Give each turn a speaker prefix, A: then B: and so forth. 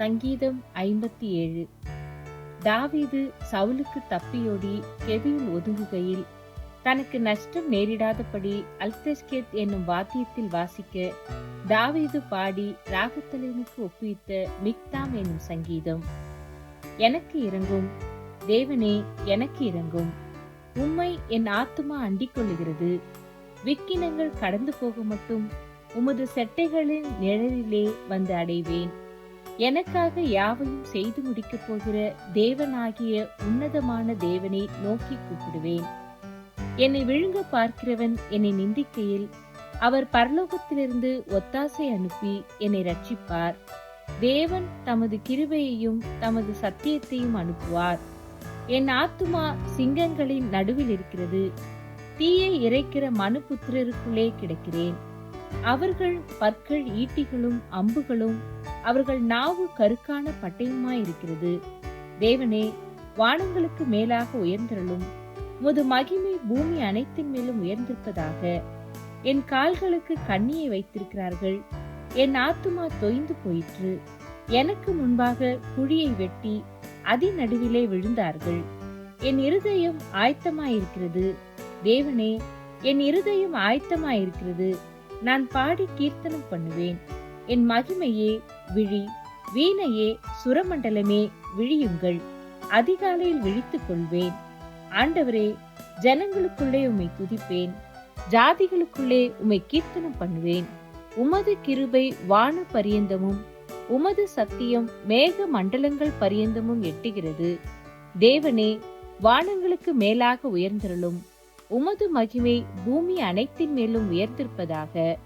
A: சங்கீதம் 57. தாவீது சவுலுக்கு தப்பியோடி கெபியில் ஒதுங்குகையில் தனக்கு நஷ்டம் நேரிடாதபடி அல்தெஸ்கேத் என்னும் வாத்தியத்தில் வாசிக்க தாவீது பாடி ராகத்தலைவனுக்கு ஒப்புவித்த மிக்தாம் என்னும் சங்கீதம். எனக்கு இறங்கும் தேவனே, எனக்கு இறங்கும். உம்மை என் ஆத்துமா அண்டிக் கொள்ளுகிறது. விக்கினங்கள் கடந்து போக மட்டும் உமது செட்டைகளின் நிழலிலே வந்து அடைவேன். எனக்காக யாவையும் செய்து முடிக்கப் போகிற தேவனாகிய உன்னதமான தேவனை நோக்கி கூப்பிடுவேன். என்னை விழுங்க பார்க்கிறவன் என்னை நிந்திக்கையில் அவர் பரலோகத்திலிருந்து ஒத்தாசை அனுப்பி என்னை ரட்சிப்பார். தேவன் தமது கிருபையையும் தமது சத்தியத்தையும் அனுப்புவார். என் ஆத்துமா சிங்கங்களின் நடுவில் இருக்கிறது. தீயை இறைக்கிற மனுபுத்திரருக்குள்ளே கிடக்கிறேன். அவர்கள் பற்கள் ஈட்டிகளும் அம்புகளும், அவர்கள் நாவு கருக்கான பட்டயமாயிருக்கிறது. தேவனே, வானங்களுக்கு மேலாக உயர்ந்தருளும். உமது மகிமை பூமி அனைத்தின் மேலும் உயர்ந்திருப்பதாக. என் கால்களுக்கு கண்ணியை வைத்திருக்கிறார்கள். என் ஆத்துமா தொய்ந்து போயிற்று. எனக்கு முன்பாக குழியை வெட்டி நடுவிலே விழுந்தார்கள். என் இருதயம் ஆயத்தமாயிருக்கிறது. தேவனே, என் இருதயம் ஆயத்தமாயிருக்கிறது. நான் பாடி கீர்த்தனம் பண்ணுவேன். என் மகிமையே விழி, வீணையே சுரமண்டலமே விழியுங்கள். அதிகாலையில் விழித்துக் கொள்வேன். ஆண்டவரே, ஜனங்களுக்குள்ளே உம்மை துதிப்பேன். ஜாதிகளுக்குள்ளே உம்மை கீர்த்தனம் பண்ணுவேன். உமது கிருபை வான பரியந்தமும் உமது சத்தியம் மேக மண்டலங்கள் பரியந்தமும் எட்டுகிறது. தேவனே, வானங்களுக்கு மேலாக உயர்ந்தருளும். உமது மகிமை பூமி அனைத்தின் மேலும் உயர்ந்திருப்பதாக.